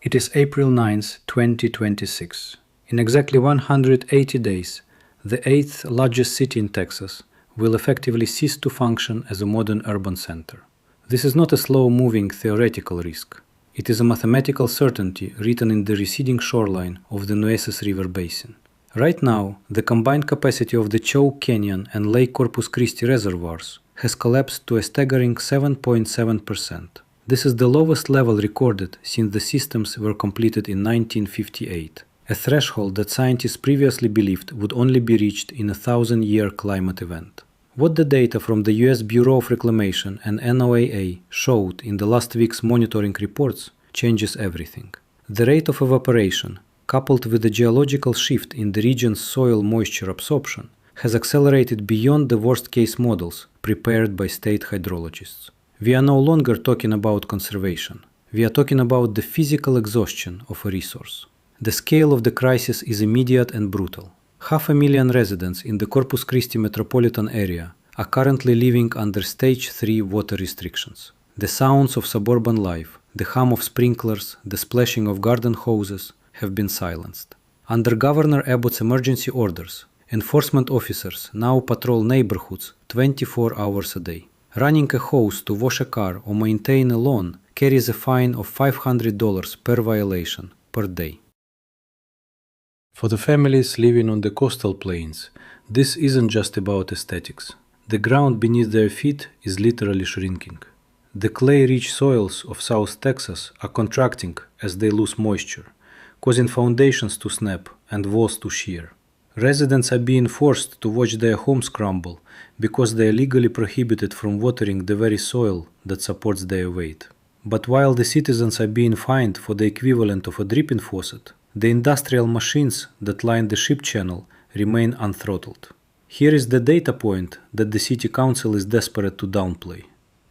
It is April 9th, 2026. In exactly 180 days, the 8th largest city in Texas will effectively cease to function as a modern urban center. This is not a slow-moving theoretical risk. It is a mathematical certainty written in the receding shoreline of the Nueces River Basin. Right now, the combined capacity of the Choke Canyon and Lake Corpus Christi reservoirs has collapsed to a staggering 7.7%. This is the lowest level recorded since the systems were completed in 1958, a threshold that scientists previously believed would only be reached in a 1,000-year climate event. What the data from the US Bureau of Reclamation and NOAA showed in the last week's monitoring reports changes everything. The rate of evaporation, coupled with the geological shift in the region's soil moisture absorption, has accelerated beyond the worst-case models prepared by state hydrologists. We are no longer talking about conservation. We are talking about the physical exhaustion of a resource. The scale of the crisis is immediate and brutal. 500,000 residents in the Corpus Christi metropolitan area are currently living under Stage 3 water restrictions. The sounds of suburban life, the hum of sprinklers, the splashing of garden hoses have been silenced. Under Governor Abbott's emergency orders, enforcement officers now patrol neighborhoods 24 hours a day. Running a hose to wash a car or maintain a lawn carries a fine of $500 per violation per day. For the families living on the coastal plains, this isn't just about aesthetics. The ground beneath their feet is literally shrinking. The clay-rich soils of South Texas are contracting as they lose moisture, causing foundations to snap and walls to shear. Residents are being forced to watch their homes crumble because they are legally prohibited from watering the very soil that supports their weight. But while the citizens are being fined for the equivalent of a dripping faucet, the industrial machines that line the ship channel remain unthrottled. Here is the data point that the city council is desperate to downplay.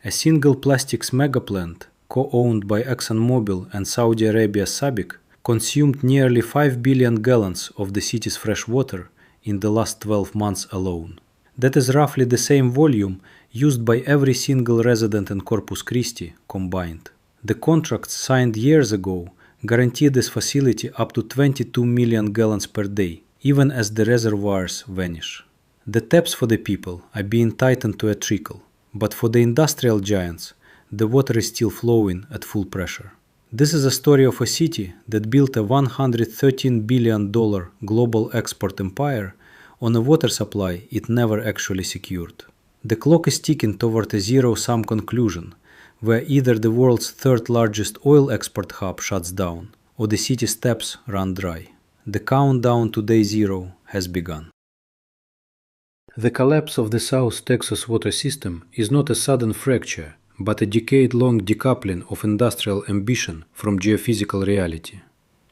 A single plastics megaplant, co-owned by ExxonMobil and Saudi Arabia's SABIC, consumed nearly 5 billion gallons of the city's fresh water in the last 12 months alone. That is roughly the same volume used by every single resident in Corpus Christi combined. The contracts signed years ago guaranteed this facility up to 22 million gallons per day, even as the reservoirs vanish. The taps for the people are being tightened to a trickle, but for the industrial giants, the water is still flowing at full pressure. This is a story of a city that built a $113 billion global export empire on a water supply it never actually secured. The clock is ticking toward a zero-sum conclusion, where either the world's third largest oil export hub shuts down or the city's taps run dry. The countdown to day zero has begun. The collapse of the South Texas water system is not a sudden fracture, but a decade-long decoupling of industrial ambition from geophysical reality.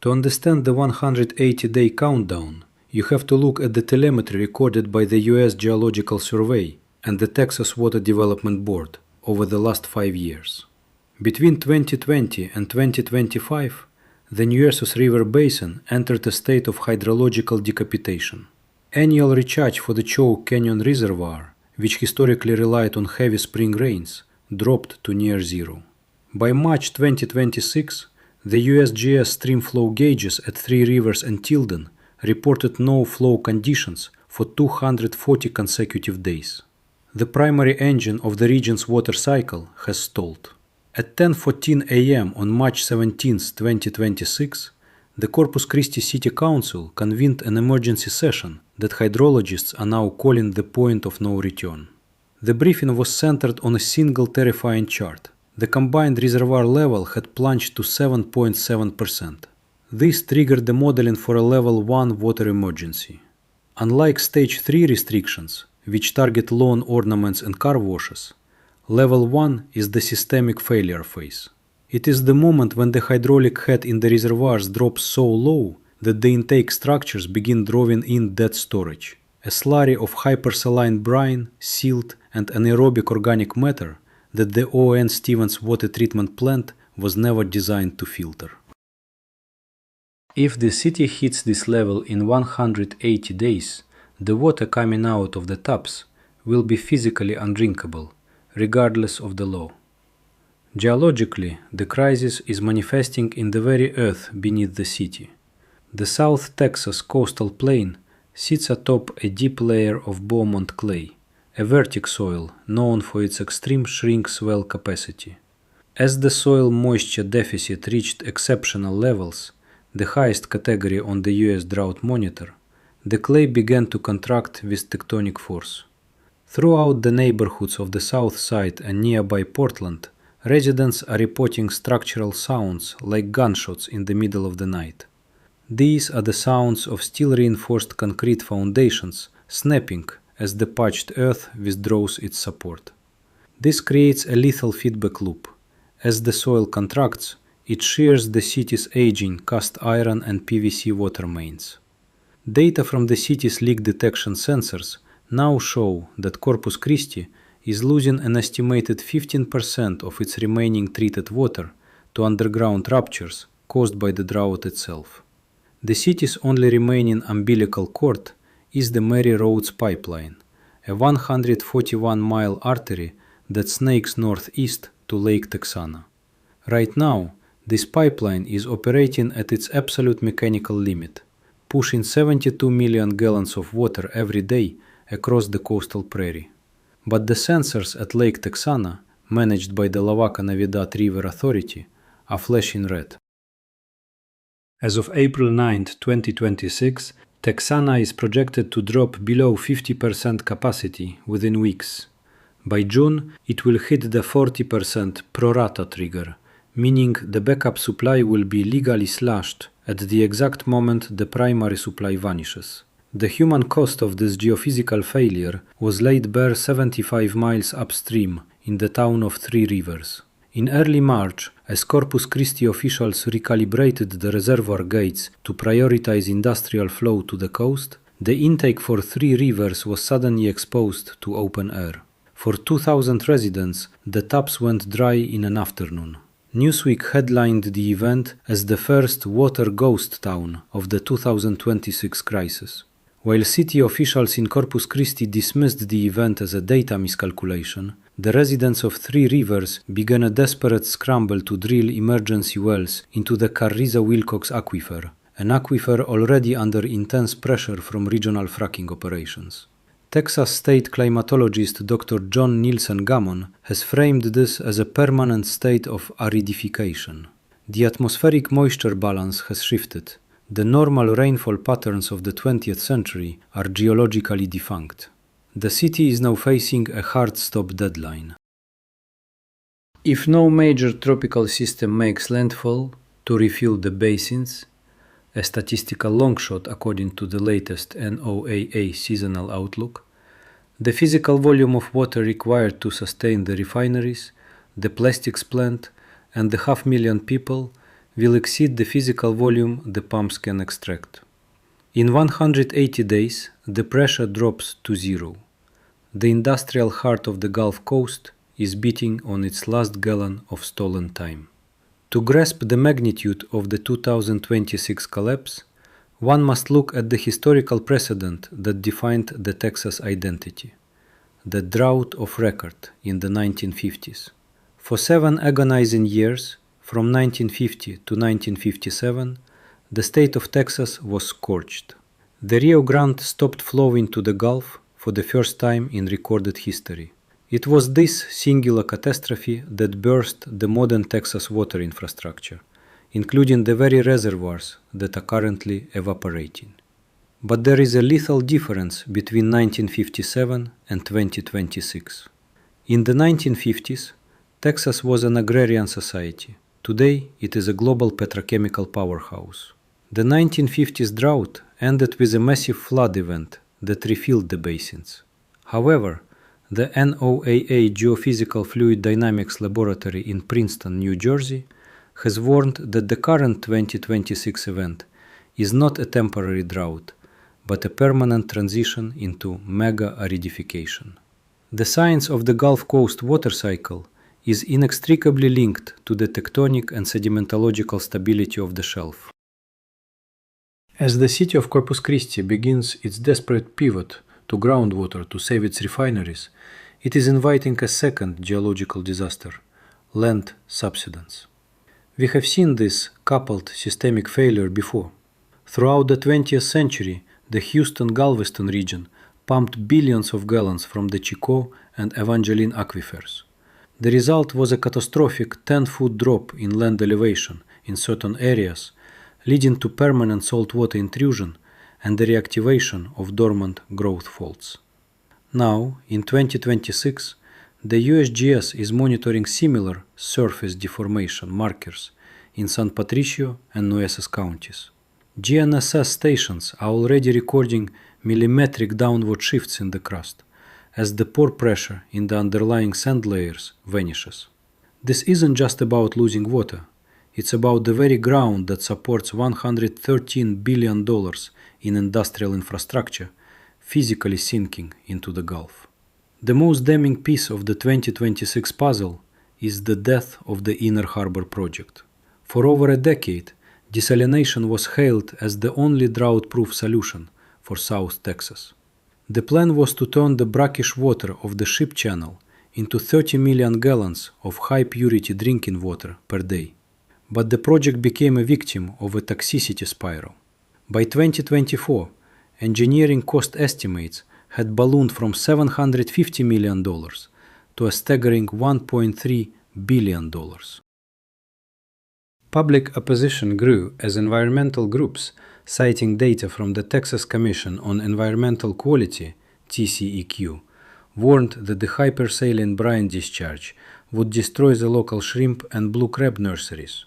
To understand the 180-day countdown, you have to look at the telemetry recorded by the US Geological Survey and the Texas Water Development Board over the last 5 years. Between 2020 and 2025, the Nueces River Basin entered a state of hydrological decapitation. Annual recharge for the Choke Canyon Reservoir, which historically relied on heavy spring rains, dropped to near zero. By March 2026, the USGS stream flow gauges at Three Rivers and Tilden reported no flow conditions for 240 consecutive days. The primary engine of the region's water cycle has stalled. At 10:14 a.m. on March 17, 2026, the Corpus Christi City Council convened an emergency session that hydrologists are now calling the point of no return. The briefing was centered on a single terrifying chart. The combined reservoir level had plunged to 7.7%. This triggered the modeling for a level 1 water emergency. Unlike stage 3 restrictions, which target lawn ornaments and car washes, level 1 is the systemic failure phase. It is the moment when the hydraulic head in the reservoirs drops so low that the intake structures begin drawing in dead storage, a slurry of hypersaline brine, silt, and anaerobic organic matter that the O.N. Stevens water treatment plant was never designed to filter. If the city hits this level in 180 days, the water coming out of the taps will be physically undrinkable, regardless of the law. Geologically, the crisis is manifesting in the very earth beneath the city. The South Texas coastal plain sits atop a deep layer of Beaumont clay, a vertic soil known for its extreme shrink swell capacity. As the soil moisture deficit reached exceptional levels, the highest category on the US drought monitor, the clay began to contract with tectonic force. Throughout the neighborhoods of the south side and nearby Portland, residents are reporting structural sounds like gunshots in the middle of the night. These are the sounds of steel-reinforced concrete foundations snapping as the parched earth withdraws its support. This creates a lethal feedback loop. As the soil contracts, it shears the city's aging cast iron and PVC water mains. Data from the city's leak detection sensors now show that Corpus Christi is losing an estimated 15% of its remaining treated water to underground ruptures caused by the drought itself. The city's only remaining umbilical cord is the Mary Roads pipeline, a 141-mile artery that snakes northeast to Lake Texana. Right now, this pipeline is operating at its absolute mechanical limit, pushing 72 million gallons of water every day across the coastal prairie. But the sensors at Lake Texana, managed by the Lavaca Navidad River Authority, are flashing red. As of April 9, 2026, Texana is projected to drop below 50% capacity within weeks. By June, it will hit the 40% pro rata trigger, meaning the backup supply will be legally slashed at the exact moment the primary supply vanishes. The human cost of this geophysical failure was laid bare 75 miles upstream in the town of Three Rivers. In early March, as Corpus Christi officials recalibrated the reservoir gates to prioritize industrial flow to the coast, the intake for Three Rivers was suddenly exposed to open air. For 2,000 residents, the taps went dry in an afternoon. Newsweek headlined the event as the first water ghost town of the 2026 crisis. While city officials in Corpus Christi dismissed the event as a data miscalculation, the residents of Three Rivers began a desperate scramble to drill emergency wells into the Carrizo-Wilcox aquifer, an aquifer already under intense pressure from regional fracking operations. Texas state climatologist Dr. John Nielsen Gammon has framed this as a permanent state of aridification. The atmospheric moisture balance has shifted. The normal rainfall patterns of the 20th century are geologically defunct. The city is now facing a hard stop deadline. If no major tropical system makes landfall to refill the basins, a statistical longshot according to the latest NOAA seasonal outlook, the physical volume of water required to sustain the refineries, the plastics plant, and the 500,000 people will exceed the physical volume the pumps can extract. In 180 days, the pressure drops to zero. The industrial heart of the Gulf Coast is beating on its last gallon of stolen time. To grasp the magnitude of the 2026 collapse, one must look at the historical precedent that defined the Texas identity, the drought of record in the 1950s. For 7 agonizing years, from 1950 to 1957, the state of Texas was scorched. The Rio Grande stopped flowing to the Gulf for the first time in recorded history. It was this singular catastrophe that burst the modern Texas water infrastructure, including the very reservoirs that are currently evaporating. But there is a lethal difference between 1957 and 2026. In the 1950s, Texas was an agrarian society. Today, it is a global petrochemical powerhouse. The 1950s drought ended with a massive flood event that refilled the basins. However, the NOAA Geophysical Fluid Dynamics Laboratory in Princeton, New Jersey, has warned that the current 2026 event is not a temporary drought, but a permanent transition into mega aridification. The science of the Gulf Coast water cycle is inextricably linked to the tectonic and sedimentological stability of the shelf. As the city of Corpus Christi begins its desperate pivot to groundwater to save its refineries, it is inviting a second geological disaster, land subsidence. We have seen this coupled systemic failure before. Throughout the 20th century, the Houston-Galveston region pumped billions of gallons from the Chico and Evangeline aquifers. The result was a catastrophic 10-foot drop in land elevation in certain areas, leading to permanent saltwater intrusion and the reactivation of dormant growth faults. Now, in 2026, the USGS is monitoring similar surface deformation markers in San Patricio and Nueces counties. GNSS stations are already recording millimetric downward shifts in the crust as the pore pressure in the underlying sand layers vanishes. This isn't just about losing water, it's about the very ground that supports $113 billion in industrial infrastructure physically sinking into the Gulf. The most damning piece of the 2026 puzzle is the death of the Inner Harbor project. For over a decade, desalination was hailed as the only drought-proof solution for South Texas. The plan was to turn the brackish water of the Ship Channel into 30 million gallons of high-purity drinking water per day. But the project became a victim of a toxicity spiral. By 2024, engineering cost estimates had ballooned from $750 million to a staggering $1.3 billion. Public opposition grew as environmental groups, citing data from the Texas Commission on Environmental Quality (TCEQ), warned that the hypersaline brine discharge would destroy the local shrimp and blue crab nurseries,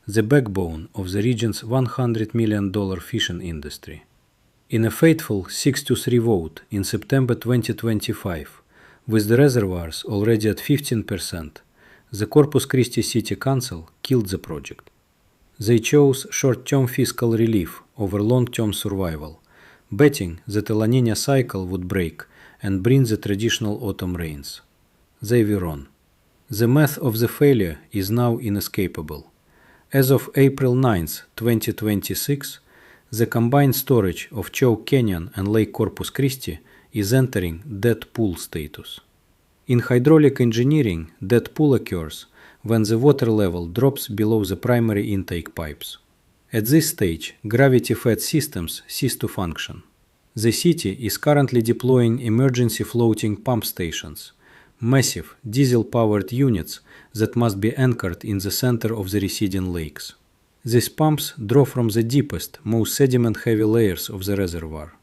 the backbone of the region's $100 million fishing industry. In a fateful 6-3 vote in September 2025, with the reservoirs already at 15%, the Corpus Christi City Council killed the project. They chose short-term fiscal relief over long-term survival, betting that a La Niña cycle would break and bring the traditional autumn rains. They were wrong. The math of the failure is now inescapable. As of April 9, 2026, the combined storage of Choke Canyon and Lake Corpus Christi is entering dead pool status. In hydraulic engineering, dead pool occurs when the water level drops below the primary intake pipes. At this stage, gravity-fed systems cease to function. The city is currently deploying emergency floating pump stations, massive diesel-powered units that must be anchored in the center of the receding lakes. These pumps draw from the deepest, most sediment-heavy layers of the reservoir.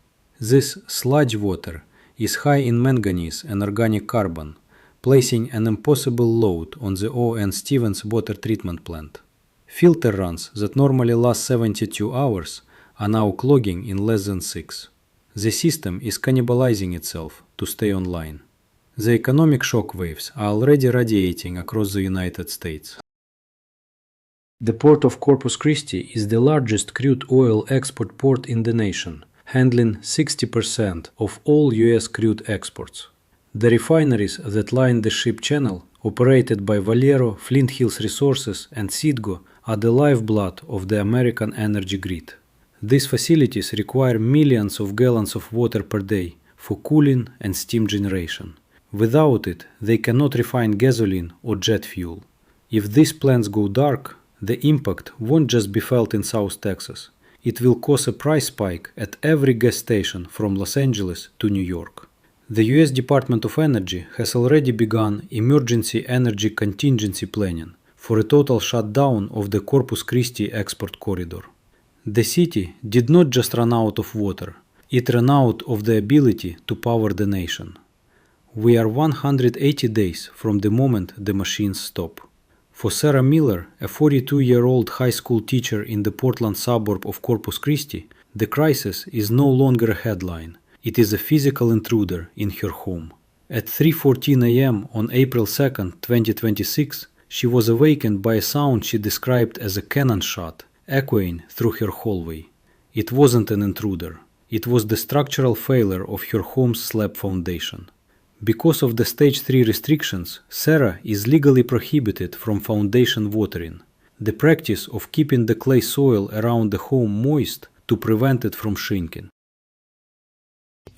This sludge water is high in manganese and organic carbon, placing an impossible load on the O.N. Stevens water treatment plant. Filter runs that normally last 72 hours are now clogging in less than 6. The system is cannibalizing itself to stay online. The economic shock waves are already radiating across the United States. The port of Corpus Christi is the largest crude oil export port in the nation, handling 60% of all U.S. crude exports. The refineries that line the Ship Channel, operated by Valero, Flint Hills Resources, and Citgo, are the lifeblood of the American energy grid. These facilities require millions of gallons of water per day for cooling and steam generation. Without it, they cannot refine gasoline or jet fuel. If these plants go dark, the impact won't just be felt in South Texas. It will cause a price spike at every gas station from Los Angeles to New York. The U.S. Department of Energy has already begun emergency energy contingency planning for a total shutdown of the Corpus Christi export corridor. The city did not just run out of water, it ran out of the ability to power the nation. We are 180 days from the moment the machines stop. For Sarah Miller, a 42-year-old high school teacher in the Portland suburb of Corpus Christi, the crisis is no longer a headline. It is a physical intruder in her home. At 3:14 a.m. on April 2, 2026, she was awakened by a sound she described as a cannon shot, echoing through her hallway. It wasn't an intruder. It was the structural failure of her home's slab foundation. Because of the Stage 3 restrictions, Sarah is legally prohibited from foundation watering, the practice of keeping the clay soil around the home moist to prevent it from shrinking.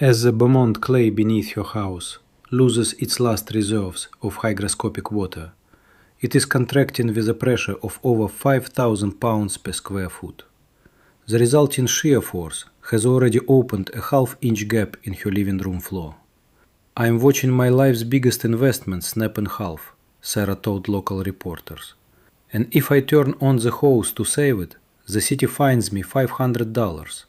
As the Beaumont clay beneath her house loses its last reserves of hygroscopic water, It is contracting with a pressure of over 5,000 pounds per square foot. The resulting shear force has already opened a half-inch gap in her living room floor. "I am watching my life's biggest investment snap in half," Sarah told local reporters. "And if I turn on the hose to save it, the city fines me $500.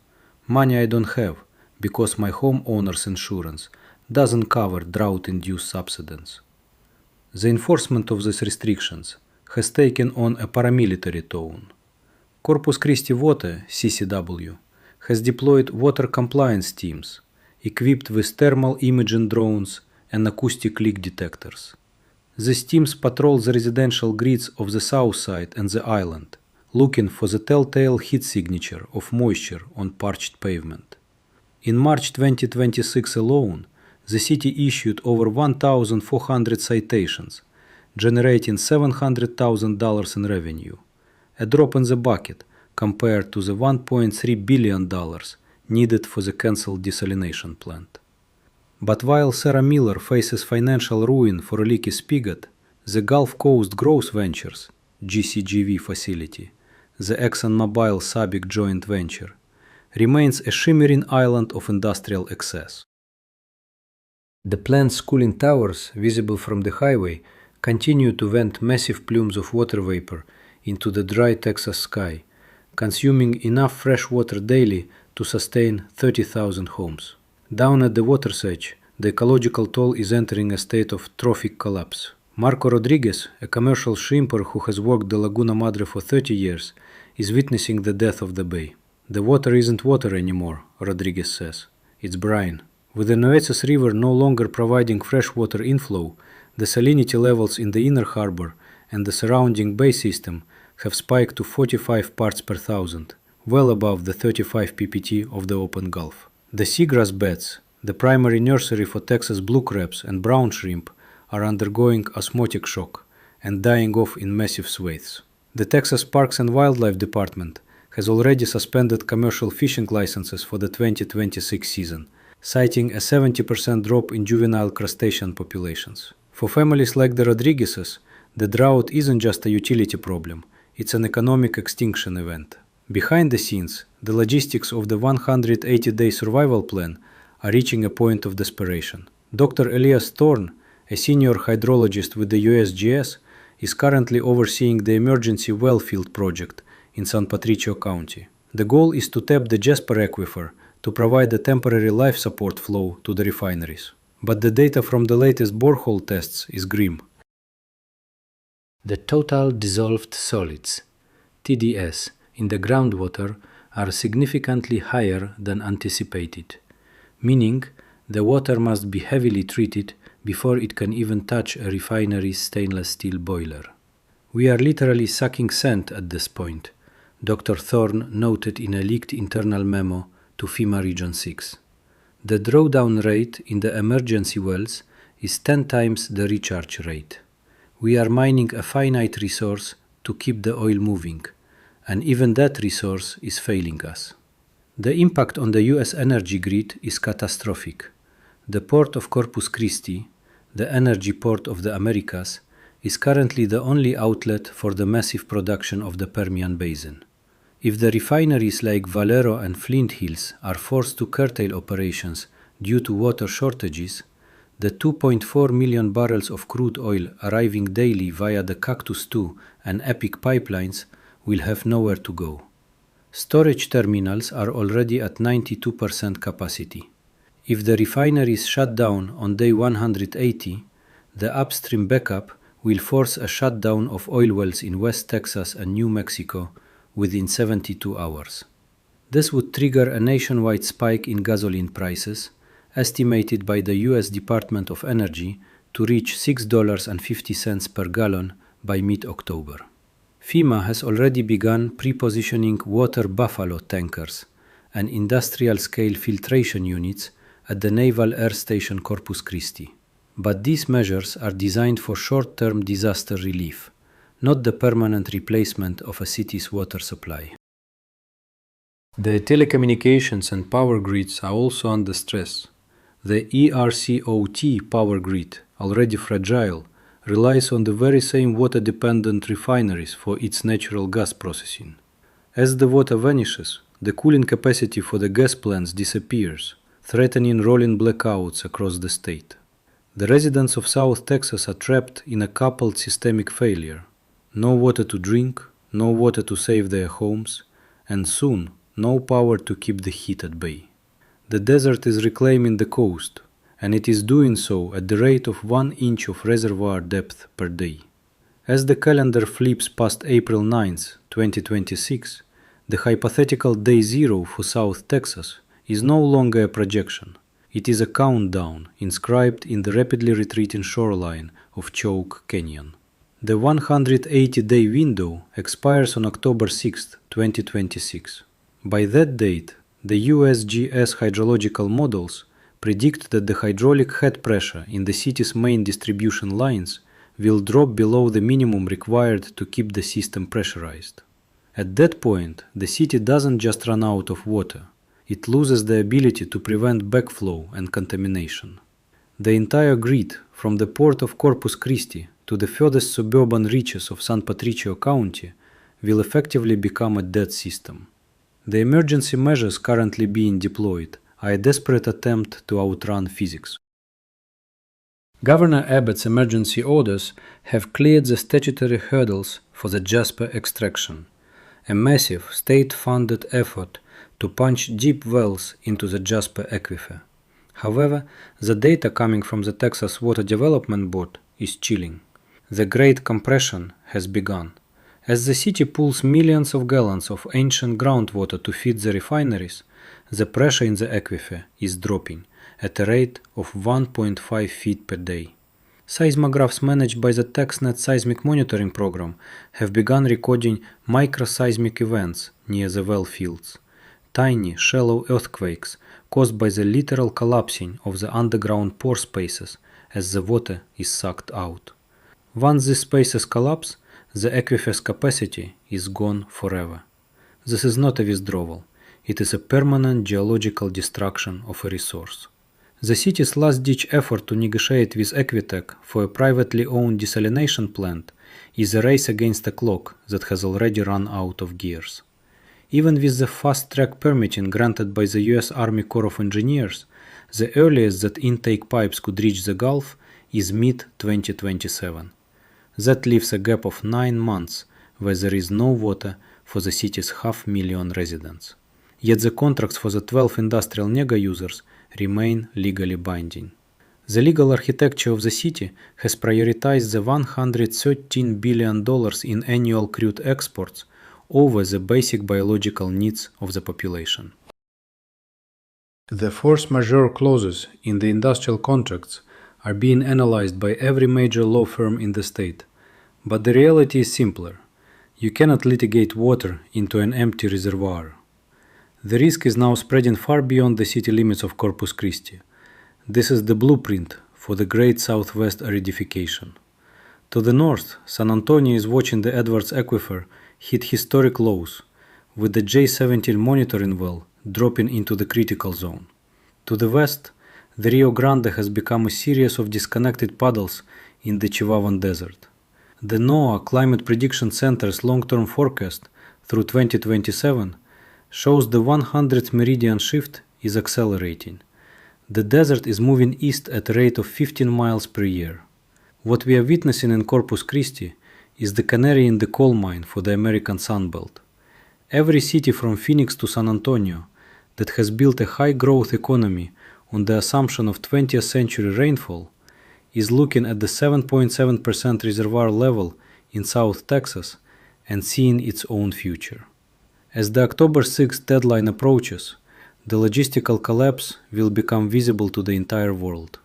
Money I don't have because my homeowner's insurance doesn't cover drought-induced subsidence." The enforcement of these restrictions has taken on a paramilitary tone. Corpus Christi Water, CCW, has deployed water compliance teams equipped with thermal imaging drones and acoustic leak detectors. These teams patrol the residential grids of the south side and the island, looking for the telltale heat signature of moisture on parched pavement. In March 2026 alone, the city issued over 1,400 citations, generating $700,000 in revenue, a drop in the bucket compared to the $1.3 billion needed for the cancelled desalination plant. But while Sarah Miller faces financial ruin for a leaky spigot, the Gulf Coast Growth Ventures GCGV facility, the ExxonMobil SABIC joint venture, remains a shimmering island of industrial excess. The plant's cooling towers, visible from the highway, continue to vent massive plumes of water vapor into the dry Texas sky, consuming enough fresh water daily to sustain 30,000 homes. Down at the water's edge, the ecological toll is entering a state of trophic collapse. Marco Rodriguez, a commercial shrimper who has worked the Laguna Madre for 30 years, is witnessing the death of the bay. "The water isn't water anymore," Rodriguez says. "It's brine." With the Nueces River no longer providing freshwater inflow, the salinity levels in the inner harbor and the surrounding bay system have spiked to 45 parts per thousand, well above the 35 ppt of the open Gulf. The seagrass beds, the primary nursery for Texas blue crabs and brown shrimp, are undergoing osmotic shock and dying off in massive swathes. The Texas Parks and Wildlife Department has already suspended commercial fishing licenses for the 2026 season, citing a 70% drop in juvenile crustacean populations. For families like the Rodriguezes, the drought isn't just a utility problem, it's an economic extinction event. Behind the scenes, the logistics of the 180-day survival plan are reaching a point of desperation. Dr. Elias Thorne, a senior hydrologist with the USGS, is currently overseeing the emergency well field project in San Patricio County. The goal is to tap the Jasper Aquifer to provide a temporary life support flow to the refineries. But the data from the latest borehole tests is grim. The total dissolved solids, TDS, in the groundwater are significantly higher than anticipated, meaning the water must be heavily treated before it can even touch a refinery's stainless steel boiler. "We are literally sucking sand at this point," Dr. Thorne noted in a leaked internal memo to FEMA Region 6. "The drawdown rate in the emergency wells is 10 times the recharge rate. We are mining a finite resource to keep the oil moving, and even that resource is failing us." The impact on the US energy grid is catastrophic. The port of Corpus Christi, the energy port of the Americas, is currently the only outlet for the massive production of the Permian Basin. If the refineries like Valero and Flint Hills are forced to curtail operations due to water shortages, the 2.4 million barrels of crude oil arriving daily via the Cactus II and EPIC pipelines will have nowhere to go. Storage terminals are already at 92% capacity. If the refineries shut down on day 180, the upstream backup will force a shutdown of oil wells in West Texas and New Mexico within 72 hours. This would trigger a nationwide spike in gasoline prices, estimated by the US Department of Energy to reach $6.50 per gallon by mid-October. FEMA has already begun pre-positioning water buffalo tankers and industrial-scale filtration units at the Naval Air Station Corpus Christi. But these measures are designed for short-term disaster relief, not the permanent replacement of a city's water supply. The telecommunications and power grids are also under stress. The ERCOT power grid, already fragile, relies on the very same water-dependent refineries for its natural gas processing. As the water vanishes, the cooling capacity for the gas plants disappears, threatening rolling blackouts across the state. The residents of South Texas are trapped in a coupled systemic failure. No water to drink, no water to save their homes, and soon no power to keep the heat at bay. The desert is reclaiming the coast, and it is doing so at the rate of 1 inch of reservoir depth per day. As the calendar flips past April 9, 2026, the hypothetical day zero for South Texas is no longer a projection. It is a countdown inscribed in the rapidly retreating shoreline of Choke Canyon. The 180-day window expires on October 6, 2026. By that date, the USGS hydrological models predict that the hydraulic head pressure in the city's main distribution lines will drop below the minimum required to keep the system pressurized. At that point, the city doesn't just run out of water, it loses the ability to prevent backflow and contamination. The entire grid, from the port of Corpus Christi to the furthest suburban reaches of San Patricio County, will effectively become a dead system. The emergency measures currently being deployed are a desperate attempt to outrun physics. Governor Abbott's emergency orders have cleared the statutory hurdles for the Jasper extraction, a massive state-funded effort to punch deep wells into the Jasper aquifer. However, the data coming from the Texas Water Development Board is chilling. The Great Compression has begun. As the city pulls millions of gallons of ancient groundwater to feed the refineries, the pressure in the aquifer is dropping at a rate of 1.5 feet per day. Seismographs managed by the TexNet seismic monitoring program have begun recording microseismic events near the well fields, tiny, shallow earthquakes caused by the literal collapsing of the underground pore spaces as the water is sucked out. Once these spaces collapse, the aquifer's capacity is gone forever. This is not a withdrawal, it is a permanent geological destruction of a resource. The city's last-ditch effort to negotiate with Equitech for a privately owned desalination plant is a race against the clock that has already run out of gears. Even with the fast-track permitting granted by the U.S. Army Corps of Engineers, the earliest that intake pipes could reach the Gulf is mid-2027. That leaves a gap of 9 months where there is no water for the city's 500,000 residents. Yet the contracts for the 12 industrial nega-users remain legally binding. The legal architecture of the city has prioritized the $113 billion in annual crude exports over the basic biological needs of the population. The force majeure clauses in the industrial contracts are being analyzed by every major law firm in the state, but the reality is simpler. You cannot litigate water into an empty reservoir. The risk is now spreading far beyond the city limits of Corpus Christi. This is the blueprint for the Great Southwest aridification. To the north, San Antonio is watching the Edwards Aquifer hit historic lows, with the J17 monitoring well dropping into the critical zone. To the west, the Rio Grande has become a series of disconnected puddles in the Chihuahuan Desert. The NOAA Climate Prediction Center's long-term forecast through 2027 shows the 100th meridian shift is accelerating. The desert is moving east at a rate of 15 miles per year. What we are witnessing in Corpus Christi is the canary in the coal mine for the American Sunbelt. Every city from Phoenix to San Antonio that has built a high-growth economy on the assumption of 20th century rainfall is looking at the 7.7% reservoir level in South Texas and seeing its own future. As the October 6th deadline approaches, the logistical collapse will become visible to the entire world.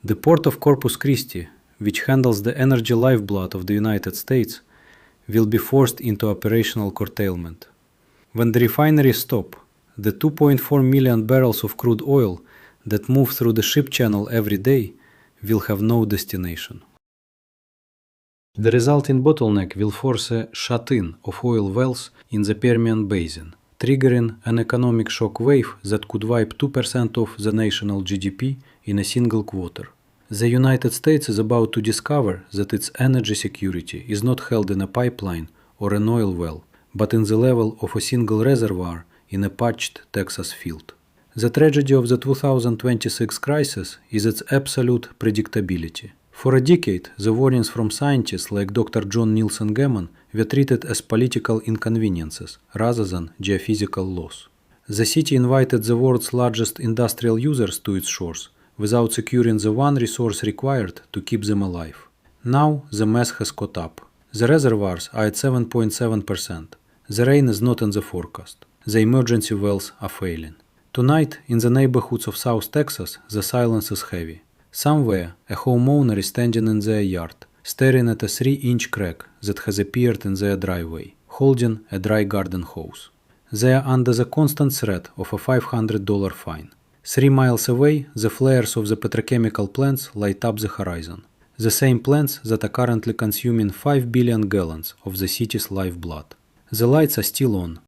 The port of Corpus Christi, which handles the energy lifeblood of the United States, will be forced into operational curtailment. When the refineries stop, the 2.4 million barrels of crude oil that move through the ship channel every day will have no destination. The resulting bottleneck will force a shut-in of oil wells in the Permian Basin, triggering an economic shock wave that could wipe 2% of the national GDP in a single quarter. The United States is about to discover that its energy security is not held in a pipeline or an oil well, but in the level of a single reservoir in a parched Texas field. The tragedy of the 2026 crisis is its absolute predictability. For a decade, the warnings from scientists like Dr. John Nielsen Gammon were treated as political inconveniences rather than geophysical laws. The city invited the world's largest industrial users to its shores without securing the one resource required to keep them alive. Now the mess has caught up. The reservoirs are at 7.7%. The rain is not in the forecast. The emergency wells are failing. Tonight, in the neighborhoods of South Texas, the silence is heavy. Somewhere, a homeowner is standing in their yard, staring at a 3-inch crack that has appeared in their driveway, holding a dry garden hose. They are under the constant threat of a $500 fine. 3 miles away, the flares of the petrochemical plants light up the horizon. The same plants that are currently consuming 5 billion gallons of the city's lifeblood. The lights are still on,